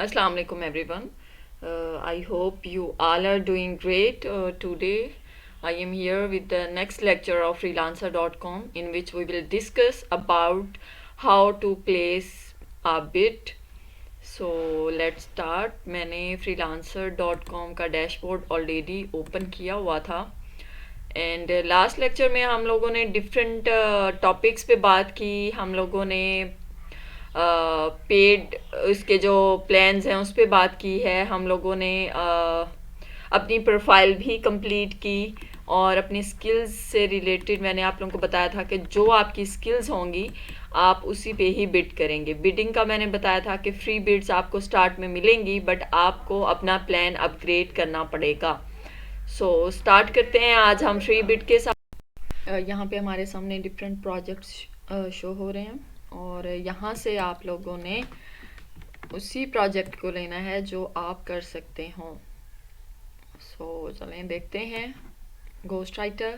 Assalamu alaikum everyone. I hope you all are doing great. Today I am here with the next lecture of freelancer.com in which we will discuss about how to place a bid. So let's start. मैंने freelancer.com का dashboard already open किया हुआ था and last lecture में हम लोगों ने different topics पे बात की। हम लोगों ने पेड उसके जो प्लान्स हैं उस पर बात की है। हम लोगों ने अपनी प्रोफाइल भी कंप्लीट की और अपनी स्किल्स से रिलेटेड मैंने आप लोगों को बताया था कि जो आपकी स्किल्स होंगी आप उसी पे ही बिड करेंगे। बिडिंग का मैंने बताया था कि फ्री बिड्स आपको स्टार्ट में मिलेंगी बट आपको अपना प्लान अपग्रेड करना पड़ेगा। सो स्टार्ट करते हैं। आज हम फ्री बिड के साथ यहाँ पे हमारे सामने डिफरेंट प्रोजेक्ट्स शो हो रहे हैं और यहाँ से आप लोगों ने उसी प्रोजेक्ट को लेना है जो आप कर सकते हो। सो चलें देखते हैं। Ghost writer.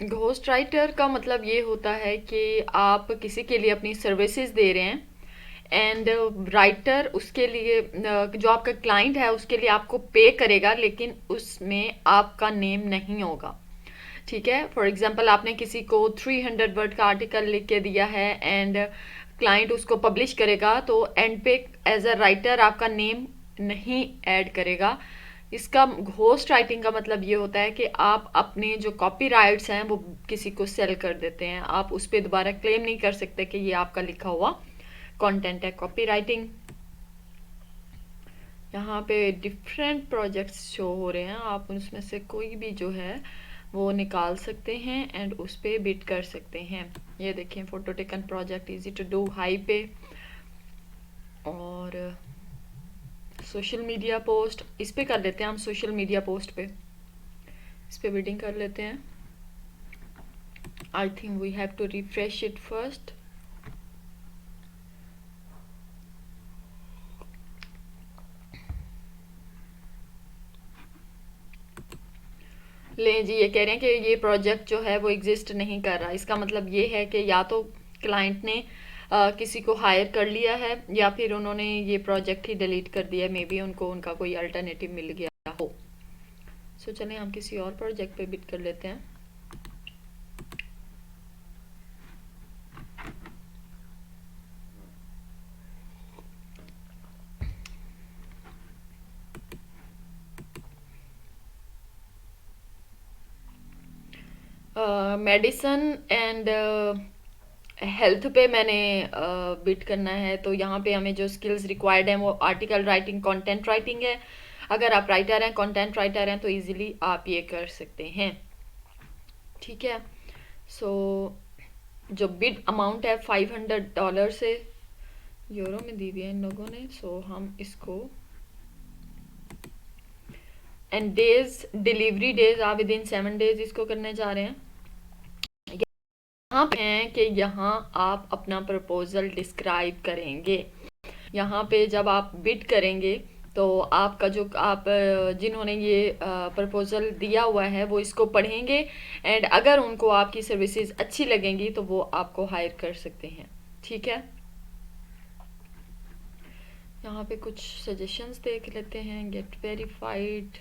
घोस्ट राइटर का मतलब ये होता है कि आप किसी के लिए अपनी सर्विसेज दे रहे हैं एंड राइटर उसके लिए जो आपका क्लाइंट है उसके लिए आपको पे करेगा लेकिन उसमें आपका नेम नहीं होगा। ठीक है, फॉर एग्जांपल आपने किसी को 300 वर्ड का आर्टिकल लिख के दिया है एंड क्लाइंट उसको पब्लिश करेगा तो एंड पे एज अ राइटर आपका नेम नहीं ऐड करेगा। इसका घोस्ट राइटिंग का मतलब ये होता है कि आप अपने जो कॉपीराइट्स हैं वो किसी को सेल कर देते हैं। आप उस पर दोबारा क्लेम नहीं कर सकते कि ये आपका लिखा हुआ कंटेंट है। कॉपीराइटिंग, यहाँ पे डिफरेंट प्रोजेक्ट्स शो हो रहे हैं, आप उसमें से कोई भी जो है वो निकाल सकते हैं एंड उस पर बिड कर सकते हैं। ये देखें, photo taken project, easy to do, high pay और सोशल मीडिया पोस्ट। इस पे कर लेते हैं हम, सोशल मीडिया पोस्ट पे इस पे बिडिंग कर लेते हैं। I think we have to refresh it first. ले जी, ये कह रहे हैं कि ये प्रोजेक्ट जो है वो एग्जिस्ट नहीं कर रहा। इसका मतलब ये है कि या तो क्लाइंट ने किसी को हायर कर लिया है या फिर उन्होंने ये प्रोजेक्ट ही डिलीट कर दिया है। मे बी उनको उनका कोई अल्टरनेटिव मिल गया हो। सो चलें हम किसी और प्रोजेक्ट पे बिड कर लेते हैं। मेडिसन एंड हेल्थ पे मैंने बिट करना है तो यहाँ पे हमें जो स्किल्स रिक्वायर्ड हैं वो आर्टिकल राइटिंग, कंटेंट राइटिंग है। अगर आप राइटर हैं, कंटेंट राइटर हैं तो इजीली आप ये कर सकते हैं। ठीक है, सो जो बिड अमाउंट है $500 से यूरो में दी हुई है इन लोगों ने। सो हम इसको एंड डेज, डिलीवरी डेज आप विद इन 7 डेज इसको करने जा रहे हैं। यहाँ पे हैं कि यहाँ आप अपना प्रपोजल डिस्क्राइब करेंगे। यहाँ पे जब आप बिड करेंगे तो आपका जो आप जिन्होंने ये प्रपोजल दिया हुआ है वो इसको पढ़ेंगे एंड अगर उनको आपकी सर्विसेज अच्छी लगेंगी तो वो आपको हायर कर सकते हैं। ठीक है, यहाँ पे कुछ सजेशंस देख लेते हैं। Gate verified,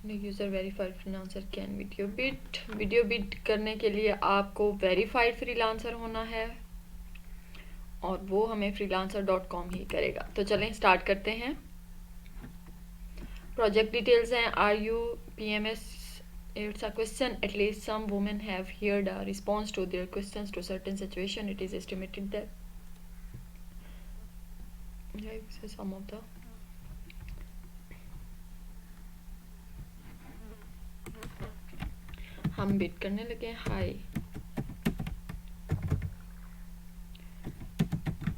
user verified freelancer can video bid करने के लिए आपको वेरीफाइड फ्रीलांसर होना है और वो हमें freelancer.com ही करेगा। तो चलें स्टार्ट करते हैं। प्रोजेक्ट डिटेल्स हैं, are you PMS, it's a question, at least some women have heard a response to their questions to certain situation, it is estimated that this is some of the हम bit करने लगे। हाय,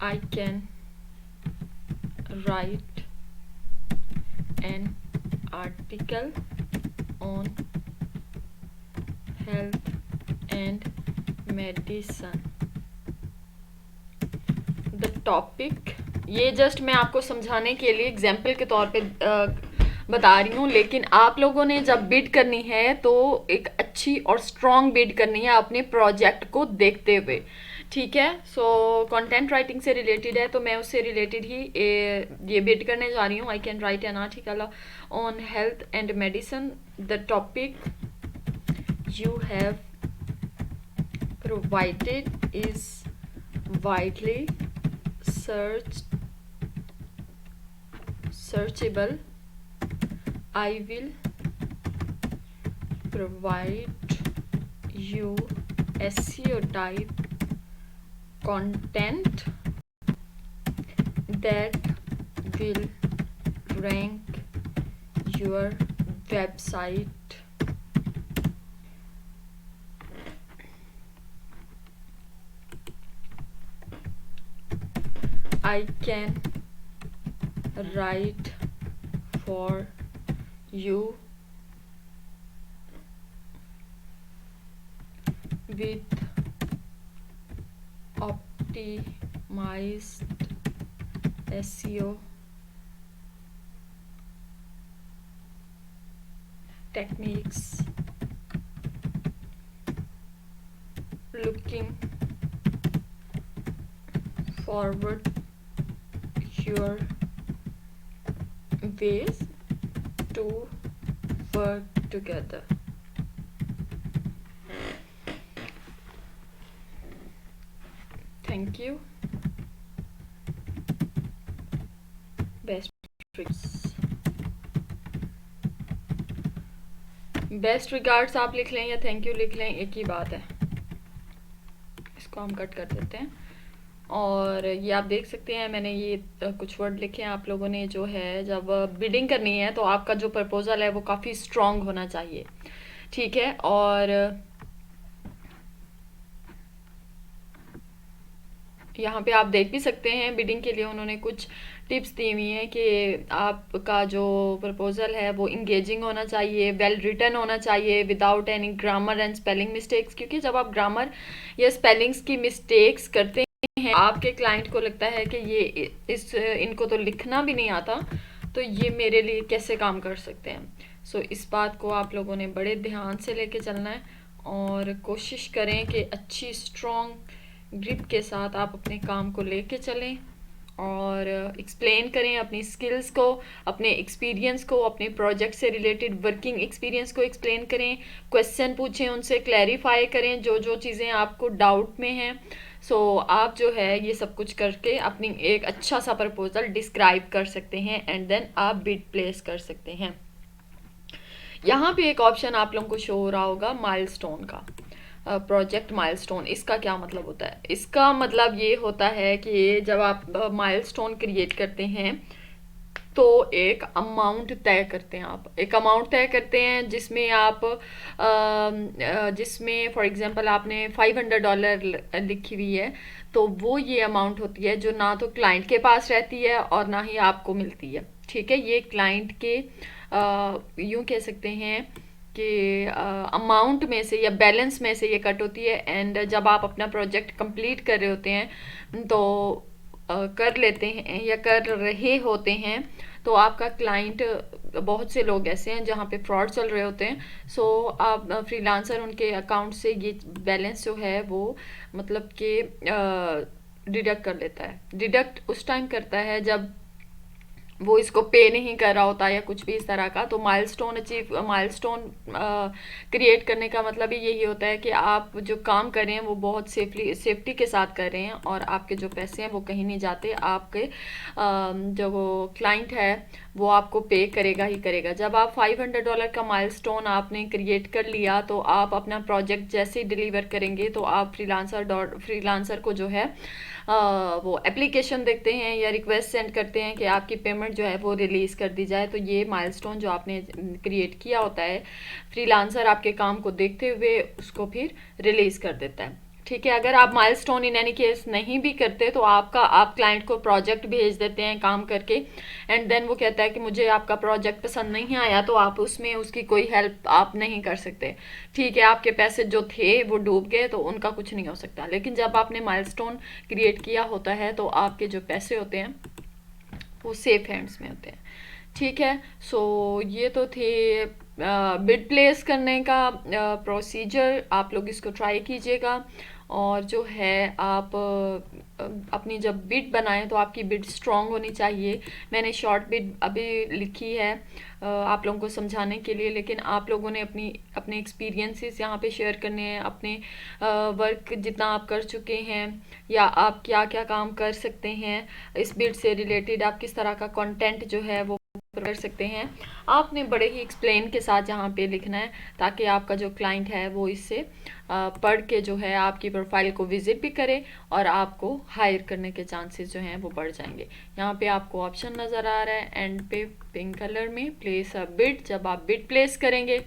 I can write an article on health and medicine. The topic, ये just मैं आपको समझाने के लिए example के तौर पे बता रही हूँ, लेकिन आप लोगों ने जब बिड करनी है तो एक अच्छी और स्ट्रॉन्ग बिड करनी है अपने प्रोजेक्ट को देखते हुए। ठीक है। सो कंटेंट राइटिंग से रिलेटेड है, तो मैं उससे रिलेटेड ही ये बिट करने जा रही हूँ। I can write an article on health and medicine, the topic you have provided is widely searchable. I will provide you SEO type content that will rank your website I can write for you with optimized SEO techniques. Looking forward your ways to work together. Thank you. Best regards आप लिख लें या thank you लिख लें, एक ही बात है। इसको हम कट कर देते हैं। और ये आप देख सकते हैं मैंने ये कुछ वर्ड लिखे हैं। आप लोगों ने जो है जब बिडिंग करनी है तो आपका जो प्रपोजल है वो काफ़ी स्ट्रॉन्ग होना चाहिए, ठीक है। और यहाँ पे आप देख भी सकते हैं बिडिंग के लिए उन्होंने कुछ टिप्स दी हुई हैं कि आपका जो प्रपोजल है वो इंगेजिंग होना चाहिए, वेल रिटन होना चाहिए, without any grammar and spelling mistakes. क्योंकि जब आप ग्रामर या स्पेलिंग्स की मिस्टेक्स करते हैं आपके क्लाइंट को लगता है कि ये इनको तो लिखना भी नहीं आता, तो ये मेरे लिए कैसे काम कर सकते हैं। सो इस बात को आप लोगों ने बड़े ध्यान से लेके चलना है और कोशिश करें कि अच्छी स्ट्रॉन्ग ग्रिप के साथ आप अपने काम को लेके चलें और एक्सप्लेन करें अपनी स्किल्स को, अपने एक्सपीरियंस को, अपने प्रोजेक्ट से रिलेटेड वर्किंग एक्सपीरियंस को एक्सप्लेन करें, क्वेश्चन पूछें, उनसे क्लैरिफाई करें जो जो चीज़ें आपको डाउट में हैं। सो आप जो है ये सब कुछ करके अपनी एक अच्छा सा प्रपोजल डिस्क्राइब कर सकते हैं एंड देन आप बिड प्लेस कर सकते हैं। यहाँ पे एक ऑप्शन आप लोगों को शो हो रहा होगा माइलस्टोन का, प्रोजेक्ट माइलस्टोन। इसका क्या मतलब होता है? इसका मतलब ये होता है कि जब आप माइलस्टोन क्रिएट करते हैं तो एक अमाउंट तय करते हैं, आप एक अमाउंट तय करते हैं जिसमें आप जिसमें फॉर एग्जांपल आपने $500 लिखी हुई है, तो वो ये अमाउंट होती है जो ना तो क्लाइंट के पास रहती है और ना ही आपको मिलती है, ठीक है। ये क्लाइंट के यूँ कह सकते हैं कि अमाउंट में से या बैलेंस में से ये कट होती है। एंड जब आप अपना प्रोजेक्ट कंप्लीट कर रहे होते हैं तो कर लेते हैं या कर रहे होते हैं तो आपका क्लाइंट, बहुत से लोग ऐसे हैं जहाँ पे फ्रॉड चल रहे होते हैं। सो आप फ्रीलांसर उनके अकाउंट से ये बैलेंस जो है वो मतलब कि डिडक्ट कर लेता है। डिडक्ट उस टाइम करता है जब वो इसको पे नहीं कर रहा होता या कुछ भी इस तरह का। तो माइलस्टोन क्रिएट करने का मतलब ही यही होता है कि आप जो काम कर रहे हैं वो बहुत सेफ्टी के साथ कर रहे हैं और आपके जो पैसे हैं वो कहीं नहीं जाते। आपके जो वो क्लाइंट है वो आपको पे करेगा ही करेगा। जब आप $500 का माइलस्टोन आपने क्रिएट कर लिया तो आप अपना प्रोजेक्ट जैसे ही डिलीवर करेंगे तो आप फ्रीलांसर को जो है वो एप्लीकेशन देखते हैं या रिक्वेस्ट सेंड करते हैं कि आपकी पेमेंट जो है वो रिलीज़ कर दी जाए। तो ये माइलस्टोन जो आपने क्रिएट किया होता है, फ्रीलांसर आपके काम को देखते हुए उसको फिर रिलीज़ कर देता है, ठीक है। अगर आप माइलस्टोन इन एनी केस नहीं भी करते तो आप क्लाइंट को प्रोजेक्ट भेज देते हैं काम करके एंड देन वो कहता है कि मुझे आपका प्रोजेक्ट पसंद नहीं आया, तो आप उसमें उसकी कोई हेल्प आप नहीं कर सकते, ठीक है। आपके पैसे जो थे वो डूब गए तो उनका कुछ नहीं हो सकता। लेकिन जब आपने माइलस्टोन क्रिएट किया होता है तो आपके जो पैसे होते हैं वो सेफ हैंड्स में होते हैं, ठीक है। सो ये तो थे बिड प्लेस करने का प्रोसीजर आप लोग इसको ट्राई कीजिएगा। और जो है आप अपनी जब बिड बनाएं तो आपकी बिड स्ट्रांग होनी चाहिए। मैंने शॉर्ट बिड अभी लिखी है आप लोगों को समझाने के लिए, लेकिन आप लोगों ने अपने एक्सपीरियंसेस यहाँ पे शेयर करने हैं, अपने वर्क जितना आप कर चुके हैं या आप क्या क्या काम कर सकते हैं इस बिड से रिलेटेड, आप किस तरह का कंटेंट जो है वो कर सकते हैं। आपने बड़े ही एक्सप्लेन के साथ यहाँ पे लिखना है ताकि आपका जो क्लाइंट है वो इससे पढ़ के जो है आपकी प्रोफाइल को विजिट भी करे और आपको हायर करने के चांसेस जो हैं वो बढ़ जाएंगे। यहाँ पे आपको ऑप्शन नज़र आ रहा है एंड पे पिंक कलर में, प्लेस अ बिड। जब आप बिड प्लेस करेंगे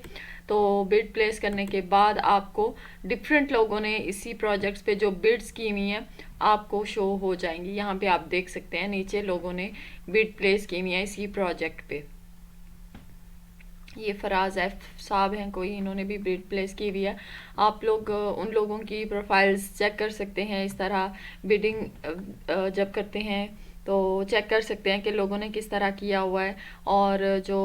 तो बिड प्लेस करने के बाद आपको डिफरेंट लोगों ने इसी प्रोजेक्ट्स पे जो बिड्स की हुई हैं आपको शो हो जाएंगी। यहाँ पे आप देख सकते हैं नीचे लोगों ने बिड प्लेस की हुई है इसी प्रोजेक्ट पे। ये फराज एफ साहब हैं कोई, इन्होंने भी बिड प्लेस की हुई है। आप लोग उन लोगों की प्रोफाइल्स चेक कर सकते हैं। इस तरह बिडिंग जब करते हैं तो चेक कर सकते हैं कि लोगों ने किस तरह किया हुआ है। और जो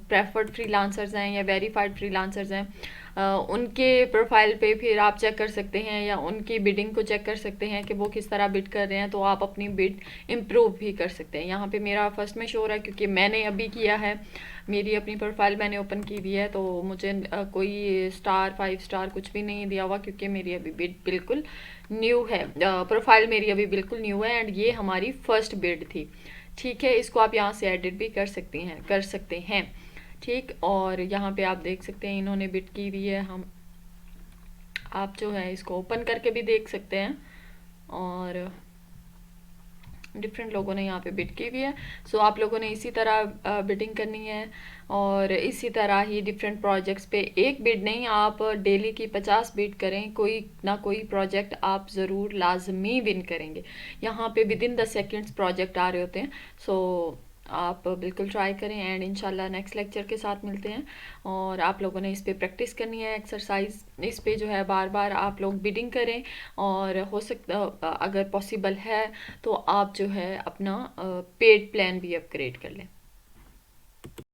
प्रेफर्ड फ्रीलांसर्स हैं या वेरीफाइड फ्रीलांसर्स हैं उनके प्रोफाइल पे फिर आप चेक कर सकते हैं या उनकी बिडिंग को चेक कर सकते हैं कि वो किस तरह बिड कर रहे हैं, तो आप अपनी बिड इम्प्रूव भी कर सकते हैं। यहाँ पे मेरा फर्स्ट में शो हो रहा है क्योंकि मैंने अभी किया है, मेरी अपनी प्रोफाइल मैंने ओपन की हुई है, तो मुझे कोई स्टार 5 स्टार कुछ भी नहीं दिया हुआ क्योंकि मेरी अभी बिड बिल्कुल न्यू है। प्रोफाइल मेरी अभी बिल्कुल न्यू है एंड ये हमारी फर्स्ट बिड थी। ठीक है, इसको आप यहाँ से एडिट भी कर सकते हैं। ठीक, और यहाँ पे आप देख सकते हैं इन्होंने बिड की हुई है। आप जो है इसको ओपन करके भी देख सकते हैं और डिफरेंट लोगों ने यहाँ पे बिड की हुई है। सो आप लोगों ने इसी तरह बिडिंग करनी है और इसी तरह ही डिफरेंट प्रोजेक्ट्स पे एक बिड नहीं, आप डेली की 50 बिड करें, कोई ना कोई प्रोजेक्ट आप ज़रूर लाजमी विन करेंगे। यहाँ पे within the seconds project आ रहे होते हैं। सो आप बिल्कुल ट्राई करें एंड इंशाल्लाह नेक्स्ट लेक्चर के साथ मिलते हैं। और आप लोगों ने इस पे प्रैक्टिस करनी है, एक्सरसाइज इस पे जो है बार बार आप लोग बिडिंग करें और हो सकता अगर पॉसिबल है तो आप जो है अपना पेड प्लान भी अपग्रेड कर लें।